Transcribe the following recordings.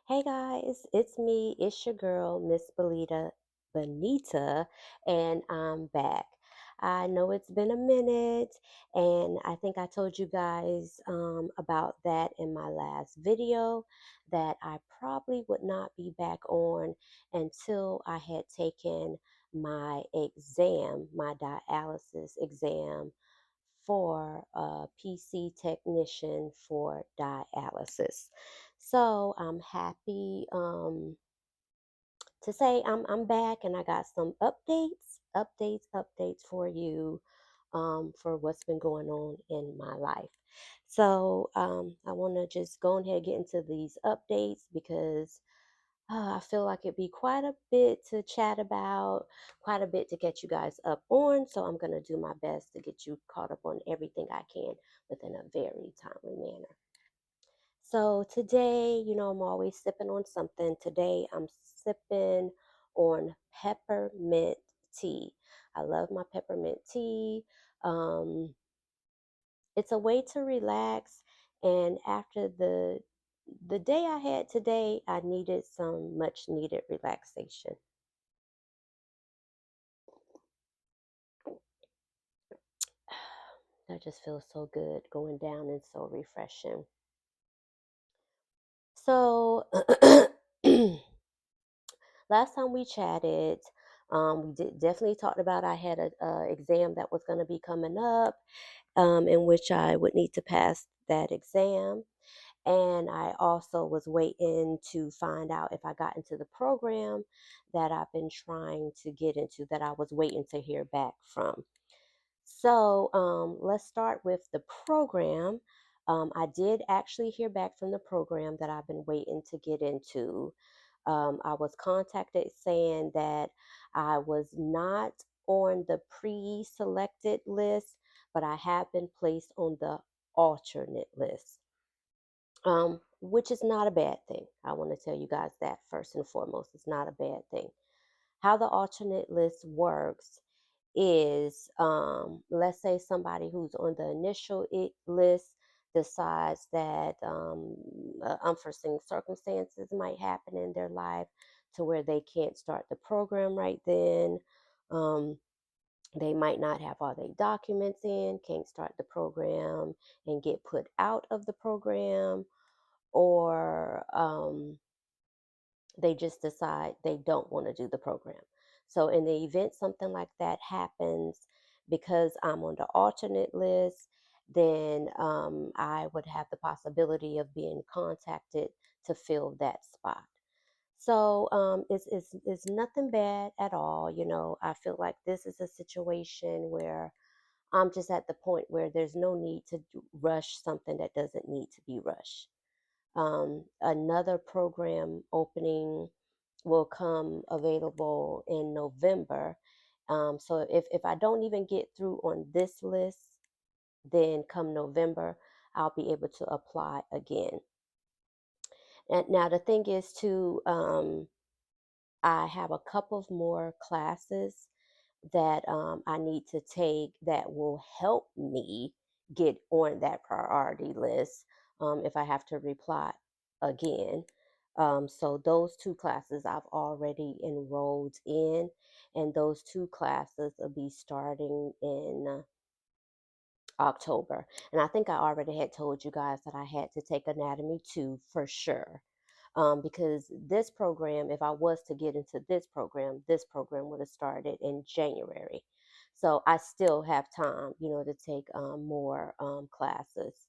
Hey guys, it's me. It's your girl, Miss Benita, and I'm back. I know it's been a minute, and I think I told you guys about that in my last video that I probably would not be back on until I had taken my exam, my dialysis exam for a PC technician for dialysis. So I'm happy to say I'm back and I got some updates for you for what's been going on in my life. So I want to just go ahead and get into these updates because I feel like it'd be quite a bit to chat about, quite a bit to get you guys up on. So I'm going to do my best to get you caught up on everything I can within a very timely manner. So today, I'm always sipping on something. Today, I'm sipping on peppermint tea. I love my peppermint tea. Um, it's a way to relax. And after the day I had today, I needed some much needed relaxation. That just feels so good going down and so refreshing. So last time we chatted, we definitely talked about I had a exam that was going to be coming up, in which I would need to pass that exam. And I also was waiting to find out if I got into the program that I've been trying to get into, that I was waiting to hear back from. So let's start with the program. I did actually hear back from the program that I've been waiting to get into. I was contacted saying that I was not on the pre selected list, but I have been placed on the alternate list, which is not a bad thing. I want to tell you guys that first and foremost. It's not a bad thing. How the alternate list works is, let's say somebody who's on the initial list decides that unforeseen circumstances might happen in their life to where they can't start the program right then. Um, they might not have all their documents in, can't start the program and get put out of the program, or they just decide they don't want to do the program. So, in the event something like that happens, because I'm on the alternate list, then I would have the possibility of being contacted to fill that spot. So, it's nothing bad at all. I feel like this is a situation where I'm just at the point where there's no need to rush something that doesn't need to be rushed. Another program opening will come available in November. So if I don't even get through on this list, then come November, I'll be able to apply again. And now the thing is too, I have a couple of more classes that I need to take that will help me get on that priority list if I have to reply again. So those two classes I've already enrolled in, and those two classes will be starting in October. And I think I already had told you guys that I had to take Anatomy 2 for sure. Because this program, if I was to get into this program would have started in January. So I still have time, to take more classes.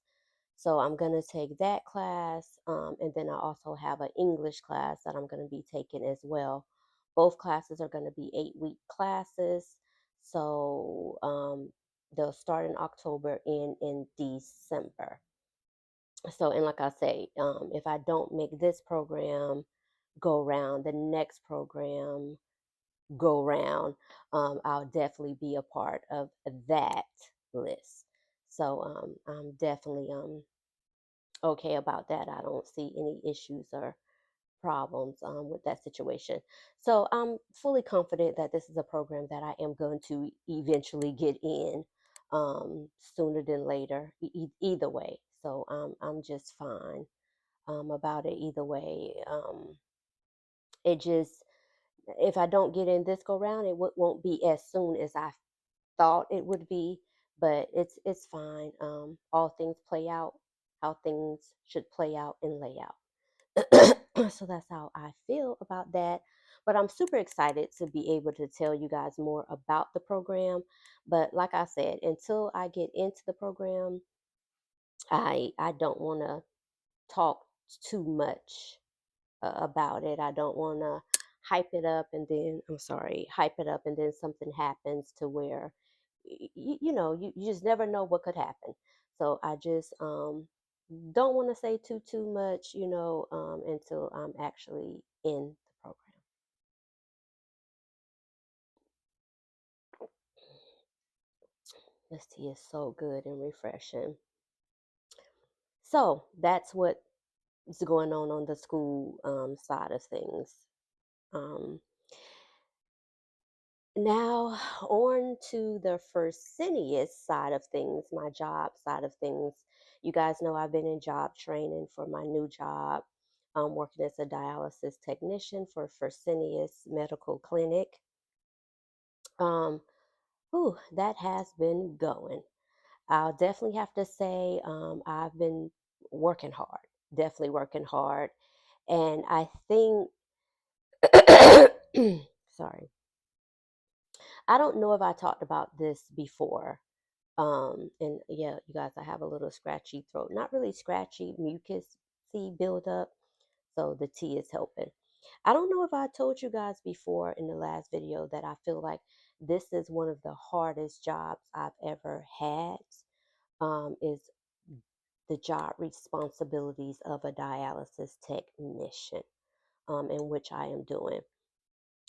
So I'm going to take that class. And then I also have an English class that I'm going to be taking as well. Both classes are going to be 8-week classes. So they'll start in October, and in December. So, and like I say, if I don't make this program go round, the next program go round, I'll definitely be a part of that list. So I'm definitely okay about that. I don't see any issues or problems with that situation. So I'm fully confident that this is a program that I am going to eventually get in, sooner than later, either way. So I'm just fine. about it either way. It just, if I don't get in this go round, it won't be as soon as I thought it would be, but it's fine. All things play out how things should play out and lay out. So that's how I feel about that. But I'm super excited to be able to tell you guys more about the program. But like I said, until I get into the program, I don't want to talk too much about it. I don't want to hype it up and then, I'm sorry, hype it up and then something happens to where, you just never know what could happen. So I just don't want to say too much, until I'm actually in the program. This tea is so good and refreshing. So that's what is going on the school side of things. Um, Now, on to the Fresenius side of things, my job side of things. You guys know I've been in job training for my new job. I'm working as a dialysis technician for Fresenius Medical Clinic. Um, that has been going. I'll definitely have to say I've been working hard, definitely working hard. And I think, sorry, I don't know if I talked about this before. And yeah, you guys, I have a little scratchy throat. Not really scratchy, mucus see buildup. So the tea is helping. I don't know if I told you guys before in the last video that I feel like this is one of the hardest jobs I've ever had. Is the job responsibilities of a dialysis technician, in which I am doing.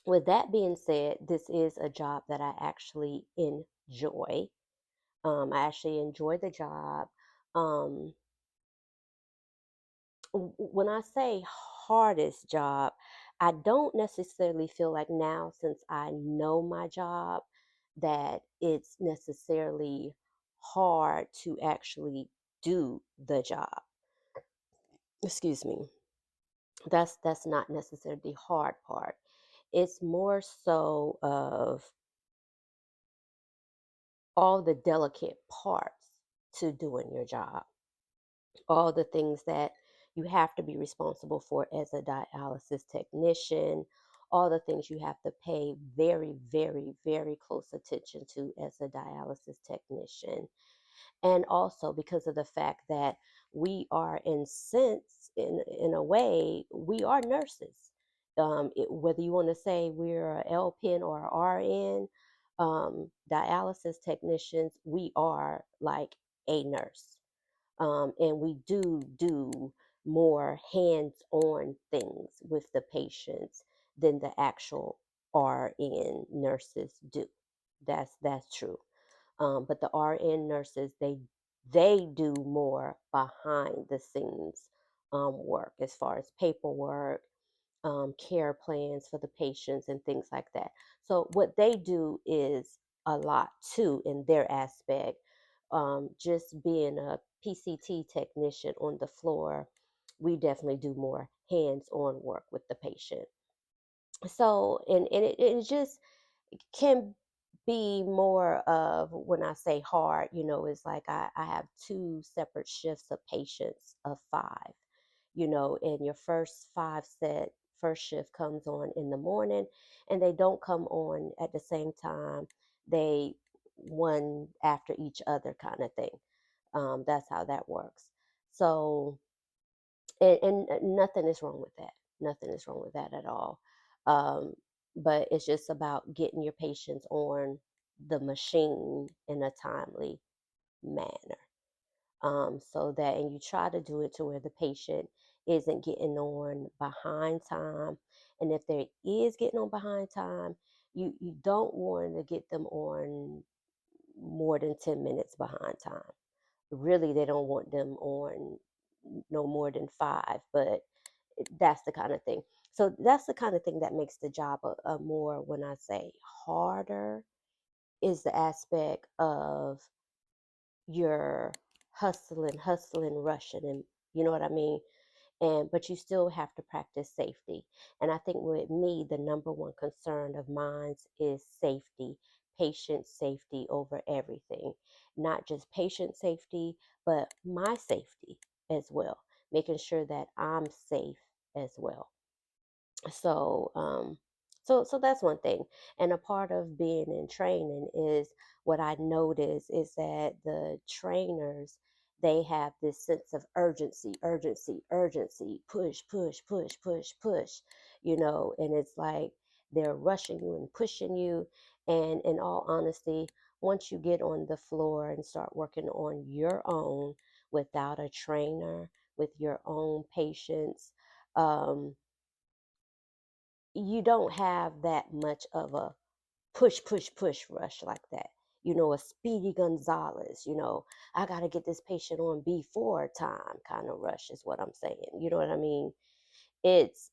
With that being said, this is a job that I actually enjoy. I actually enjoy the job. Um, when I say hardest job, I don't necessarily feel like now, since I know my job, that it's necessarily hard to actually do the job. Excuse me. That's not necessarily the hard part. It's more so of all the delicate parts to doing your job, all the things that you have to be responsible for as a dialysis technician, all the things you have to pay very, very, very close attention to as a dialysis technician. And also because of the fact that we are, in sense, in a way, we are nurses. Whether you want to say we're a LPN or a RN, dialysis technicians, we are like a nurse, and we do more hands-on things with the patients than the actual RN nurses do. That's true. But the RN nurses, they do more behind the scenes work as far as paperwork, care plans for the patients, and things like that. So what they do is a lot too in their aspect. Just being a PCT technician on the floor, we definitely do more hands-on work with the patient. So, and it just can be more of, when I say hard, it's like I have two separate shifts of patients of five, and your first shift comes on in the morning, and they don't come on at the same time. They one after each other kind of thing. That's how that works. So, and nothing is wrong with that. Nothing is wrong with that at all. Um, but it's just about getting your patients on the machine in a timely manner. So that, and you try to do it to where the patient isn't getting on behind time. And if there is getting on behind time, you don't want to get them on more than 10 minutes behind time. Really, they don't want them on no more than five, but that's the kind of thing. So that's the kind of thing that makes the job a more, when I say harder, is the aspect of your hustling, rushing, and you know what I mean? and but you still have to practice safety. And I think with me, the number one concern of mine is safety, patient safety over everything. Not just patient safety, but my safety as well, making sure that I'm safe as well. So that's one thing. And a part of being in training is what I notice is that the trainers, they have this sense of urgency, urgency, urgency, push, push, push, push, push, and it's like they're rushing you and pushing you. And in all honesty, once you get on the floor and start working on your own without a trainer, with your own patients, um, you don't have that much of a push, push, push rush like that. A Speedy Gonzalez, I got to get this patient on before time kind of rush is what I'm saying. You know what I mean? It's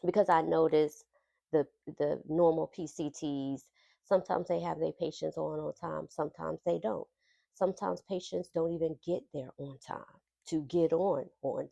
because I notice the normal PCTs, sometimes they have their patients on time, sometimes they don't. Sometimes patients don't even get there on time to get on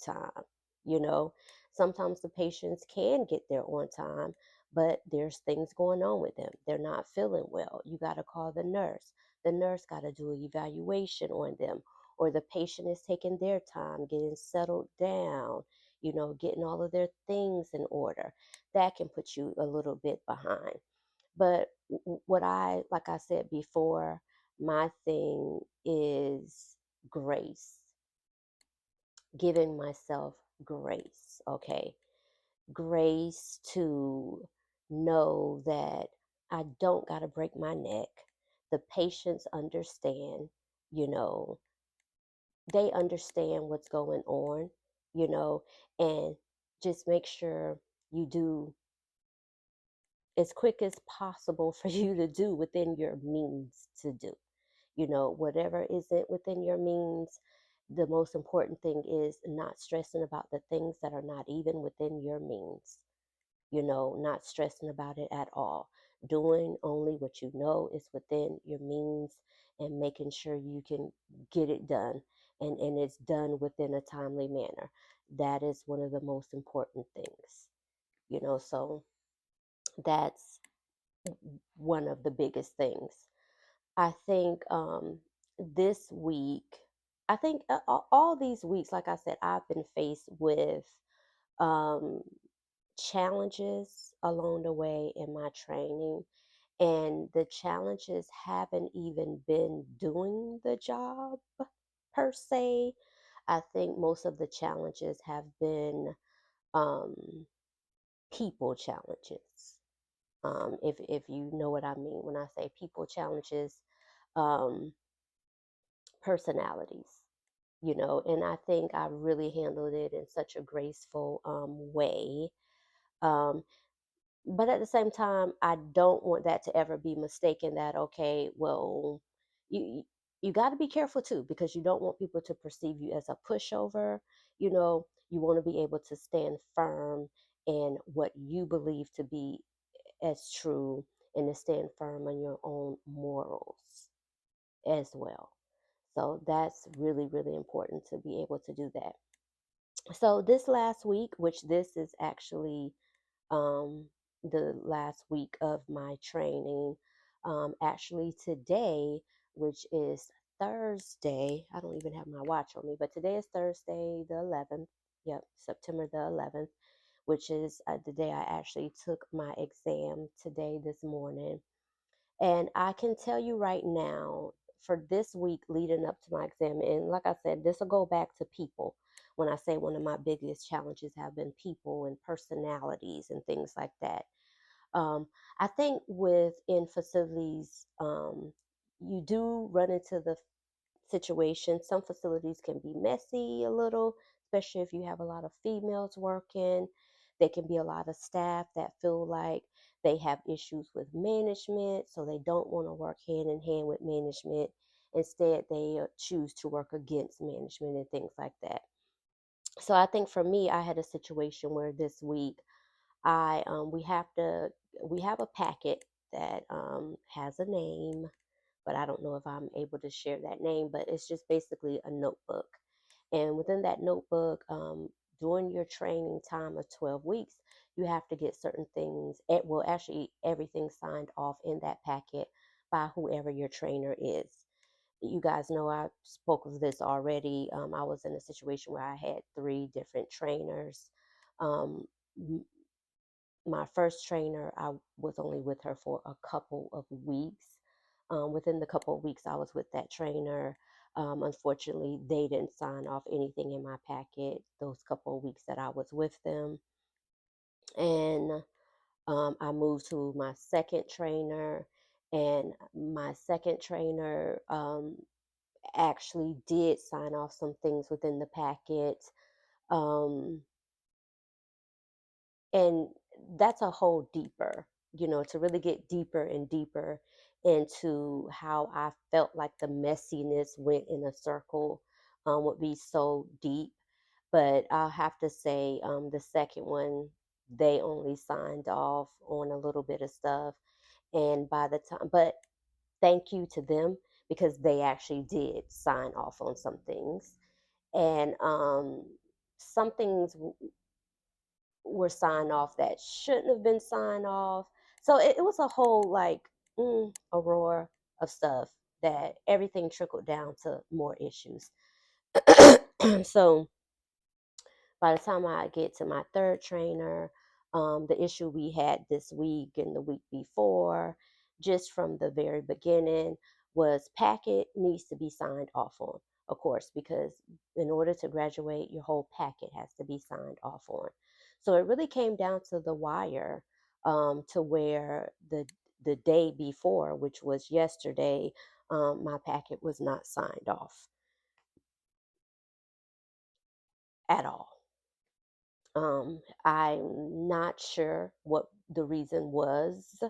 time, you know. Sometimes the patients can get there on time, but there's things going on with them. They're not feeling well. You got to call the nurse. The nurse got to do an evaluation on them, or the patient is taking their time getting settled down, getting all of their things in order. That can put you a little bit behind. But what like I said before, my thing is grace, giving myself grace, okay? Grace to know that I don't got to break my neck. The patients understand, you know, they understand what's going on, you know, and just make sure you do as quick as possible for you to do within your means to do. Whatever isn't within your means, the most important thing is not stressing about the things that are not even within your means, not stressing about it at all. Doing only what you know is within your means and making sure you can get it done, and it's done within a timely manner. That is one of the most important things, so that's one of the biggest things. I think this week, I think all these weeks, like I said, I've been faced with um, challenges along the way in my training. And the challenges haven't even been doing the job per se. I think most of the challenges have been um, people challenges. If you know what I mean when I say people challenges, um, personalities, and I think I really handled it in such a graceful way. Um, but at the same time, I don't want that to ever be mistaken that, okay, well, you you got to be careful too, because you don't want people to perceive you as a pushover. You want to be able to stand firm in what you believe to be as true, and to stand firm on your own morals as well. So that's really, really important to be able to do that. So this last week, which this is actually um, the last week of my training, actually today, which is Thursday, I don't even have my watch on me, but today is Thursday the 11th. Yep, September the 11th, which is the day I actually took my exam today, this morning. And I can tell you right now, for this week leading up to my exam, and like I said, this will go back to people. When I say one of my biggest challenges have been people and personalities and things like that. I think within facilities, you do run into the situation. Some facilities can be messy a little, especially if you have a lot of females working. There can be a lot of staff that feel like they have issues with management, so they don't want to work hand in hand with management. Instead, they choose to work against management and things like that. So I think for me, I had a situation where this week I we have a packet that has a name, but I don't know if I'm able to share that name. But it's just basically a notebook, and within that notebook, during your training time of 12 weeks, you have to get certain things, well, actually, everything signed off in that packet by whoever your trainer is. You guys know I spoke of this already. I was in a situation where I had three different trainers. Um, my first trainer, I was only with her for a couple of weeks. Within the couple of weeks I was with that trainer, unfortunately, they didn't sign off anything in my packet those couple of weeks that I was with them. And I moved to my second trainer, and my second trainer actually did sign off some things within the packet. Um, and that's a whole deeper, to really get deeper and deeper into how I felt like the messiness went in a circle, would be so deep. But I'll have to say, the second one, they only signed off on a little bit of stuff. And by the time, but thank you to them, because they actually did sign off on some things. And some things were signed off that shouldn't have been signed off. So it was a whole, like, a roar of stuff, that everything trickled down to more issues. So by the time I get to my third trainer, the issue we had this week and the week before, just from the very beginning, was packet needs to be signed off on, of course, because in order to graduate, your whole packet has to be signed off on. So it really came down to the wire, to where the day before, which was yesterday, my packet was not signed off at all. I'm not sure what the reason was,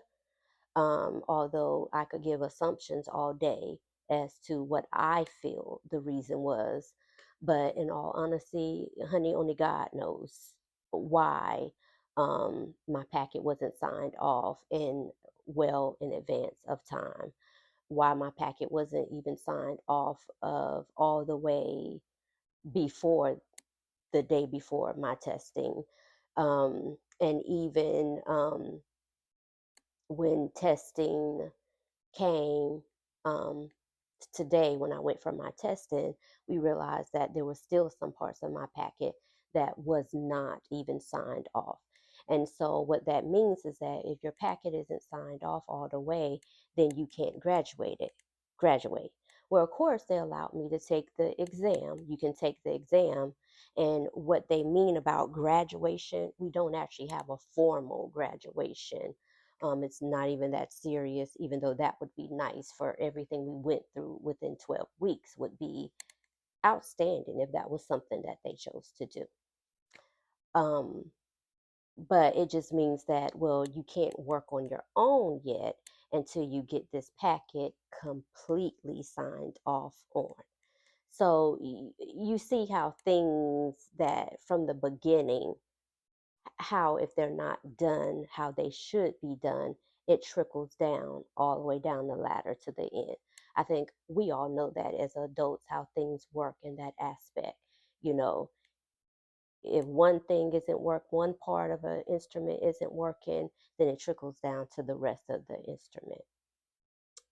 although I could give assumptions all day as to what I feel the reason was. But in all honesty, honey, only God knows why my packet wasn't signed off in advance of time. Why my packet wasn't even signed off of all the way before the day before my testing. And even when testing came, um, today, when I went for my testing, we realized that there were still some parts of my packet that was not even signed off. And so what that means is that if your packet isn't signed off all the way, then you can't graduate. Well, of course, they allowed me to take the exam. You can take the exam. And what they mean about graduation, we don't actually have a formal graduation. It's not even that serious, even though that would be nice. For everything we went through within 12 weeks would be outstanding if that was something that they chose to do. Um, but it just means that, well, you can't work on your own yet until you get this packet completely signed off on. So you see how things that from the beginning, how if they're not done how they should be done, it trickles down all the way down the ladder to the end. I think we all know that as adults, how things work in that aspect. You know, if one thing isn't one part of an instrument isn't working, then it trickles down to the rest of the instrument.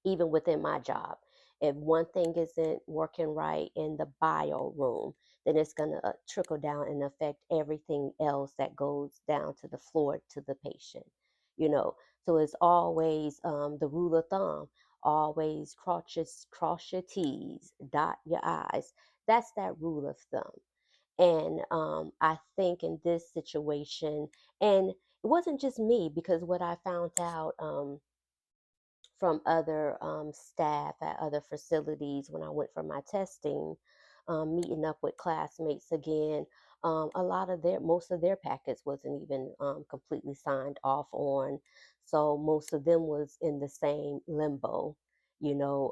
Even within my job, if one thing isn't working right in the bio room, then it's going to trickle down and affect everything else that goes down to the floor to the patient. You know, so it's always the rule of thumb. Always cross your T's, dot your I's. That's that rule of thumb. And I think in this situation, and it wasn't just me, because what I found out, from other staff at other facilities when I went for my testing, meeting up with classmates again. A lot of most of their packets wasn't even completely signed off on. So most of them was in the same limbo,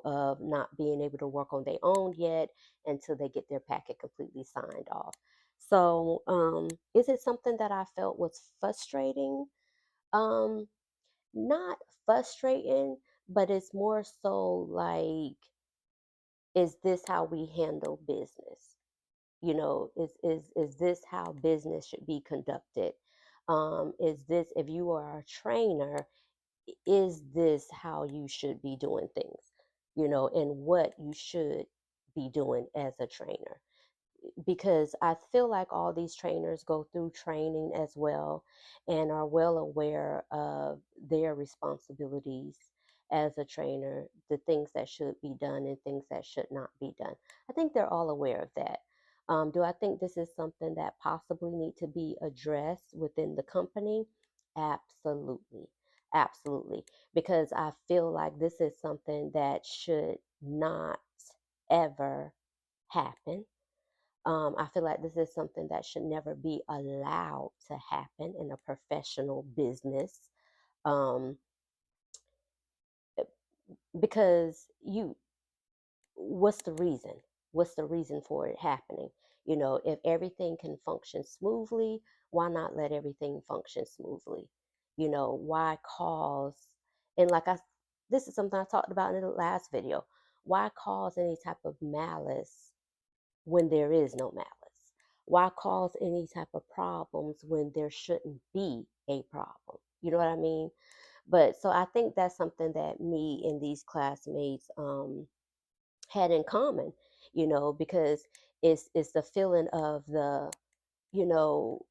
of not being able to work on their own yet until they get their packet completely signed off. So is it something that I felt was frustrating? Um, Not frustrating, but it's more so like, is this how we handle business? Is this how business should be conducted? Is this, if you are a trainer, is this how you should be doing things? And what you should be doing as a trainer, because I feel like all these trainers go through training as well and are well aware of their responsibilities as a trainer, the things that should be done and things that should not be done. I think they're all aware of that. Do I think this is something that possibly need to be addressed within the company? Absolutely. Absolutely. Because I feel like this is something that should not ever happen. I feel like this is something that should never be allowed to happen in a professional business, um, because what's the reason? What's the reason for it happening? If everything can function smoothly, why not let everything function smoothly? Why cause, and this is something I talked about in the last video, why cause any type of malice when there is no malice? Why cause any type of problems when there shouldn't be a problem? You know what I mean? But so I think that's something that me and these classmates had in common, because it's the feeling of you know,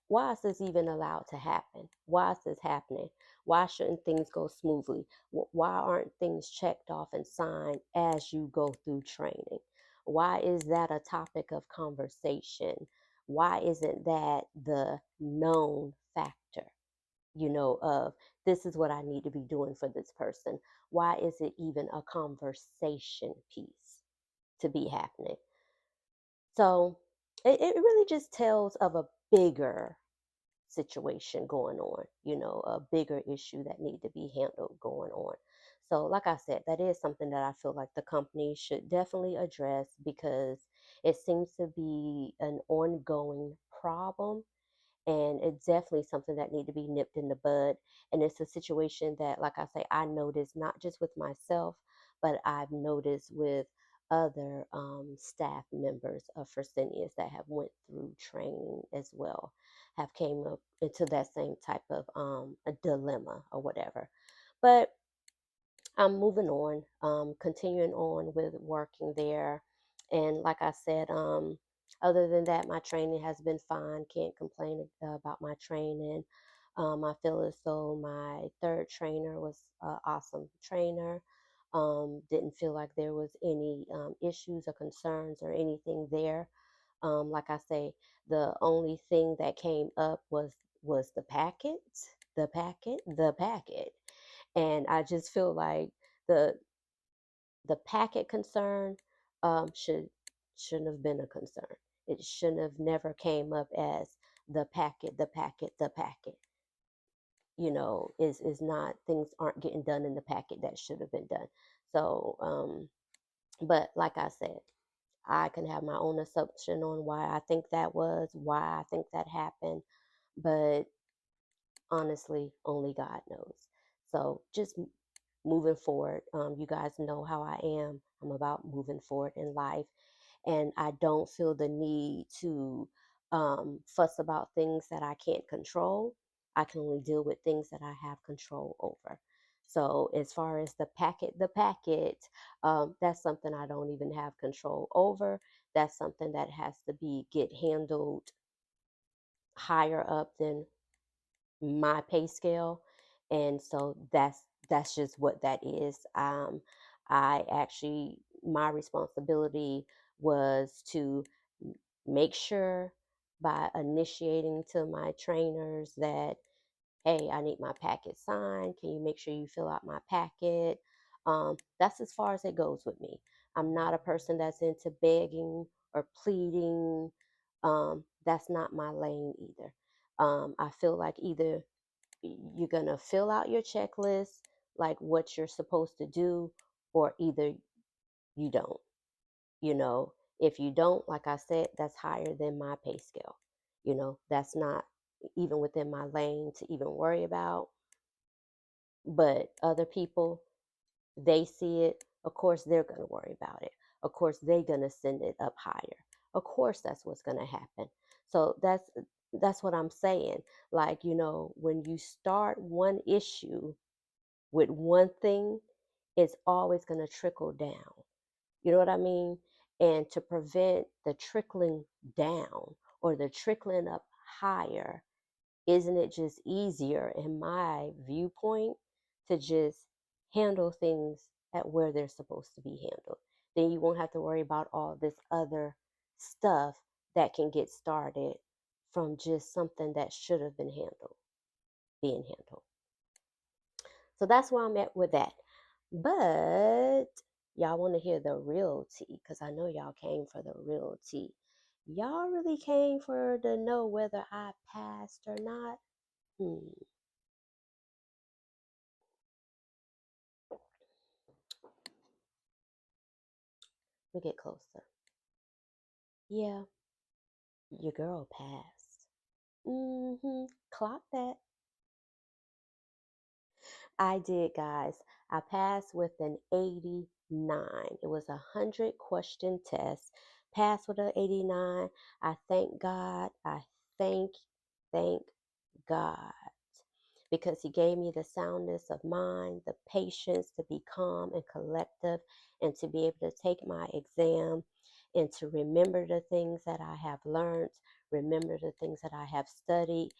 why is this even allowed to happen? Why is this happening? Why shouldn't things go smoothly? Why aren't things checked off and signed as you go through training? Why is that a topic of conversation? Why isn't that the known factor, of this is what I need to be doing for this person? Why is it even a conversation piece to be happening? So it really just tells of a bigger situation going on, a bigger issue that need to be handled going on. So like I said, that is something that I feel like the company should definitely address, because it seems to be an ongoing problem, and it's definitely something that need to be nipped in the bud. And it's a situation that, like I say, I noticed not just with myself, but I've noticed with other staff members of Fresenius that have went through training as well, have came up into that same type of a dilemma or whatever. But I'm moving on, continuing on with working there. And like I said, other than that, my training has been fine. Can't complain about my training. I feel as though my third trainer was an awesome trainer. Didn't feel like there was any issues or concerns or anything there. Like I say, the only thing that came up was the packet, and I just feel like the the packet concern shouldn't have been a concern. It shouldn't have never came up as the packet. Is not, things aren't getting done in the packet that should have been done. So, but like I said, I can have my own assumption on why I think that happened, but honestly, only God knows. So just moving forward. You guys know how I am. I'm about moving forward in life, and I don't feel the need to fuss about things that I can't control. I can only deal with things that I have control over. So as far as the packet, that's something I don't even have control over. That's something that has to be get handled higher up than my pay scale, and so that's just what that is. I actually, my responsibility was to make sure, by initiating to my trainers, that hey, I need my packet signed. Can you make sure you fill out my packet? That's as far as it goes with me. I'm not a person that's into begging or pleading. That's not my lane either. I feel like either you're going to fill out your checklist, like what you're supposed to do, or either you don't. You know, if you don't, like I said, that's higher than my pay scale. That's not even within my lane to even worry about. But other people, they see it. Of course, they're going to worry about it. of course they're gonna send it up higher. Of course that's what's gonna happen. So that's what I'm saying. Like, when you start one issue with one thing, it's always gonna trickle down. You know what I mean? And to prevent the trickling down or the trickling up higher, isn't it just easier, in my viewpoint, to just handle things at where they're supposed to be handled? Then you won't have to worry about all this other stuff that can get started from just something that should have been being handled. So that's where I'm at with that. But y'all want to hear the real tea, because I know y'all came for the real tea. Y'all really came for to know whether I passed or not. Hmm. We get closer. Yeah, your girl passed. Clock that. I did, guys. I passed with an 89. It was 100 question test. Passed with an 89. I thank God. I thank, thank God, because He gave me the soundness of mind, the patience to be calm and collective, and to be able to take my exam and to remember the things that I have learned, remember the things that I have studied,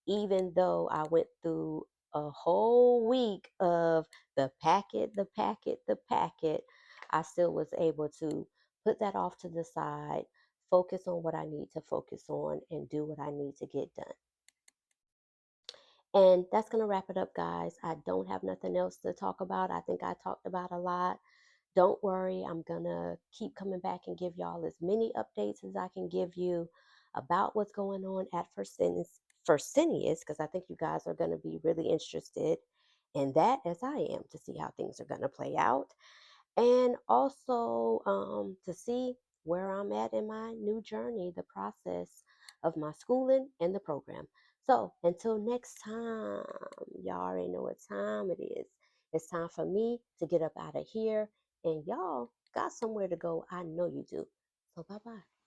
even though I went through a whole week of the packet, the packet, the packet. I still was able to put that off to the side, focus on what I need to focus on, and do what I need to get done. And that's going to wrap it up, guys. I don't have nothing else to talk about. I think I talked about a lot. Don't worry, I'm going to keep coming back and give y'all as many updates as I can give you about what's going on at Fresenius, because I think you guys are going to be really interested in that, as I am, to see how things are going to play out, and also to see where I'm at in my new journey, the process of my schooling and the program. So until next time, y'all already know what time it is. It's time for me to get up out of here, and y'all got somewhere to go. I know you do. So bye bye.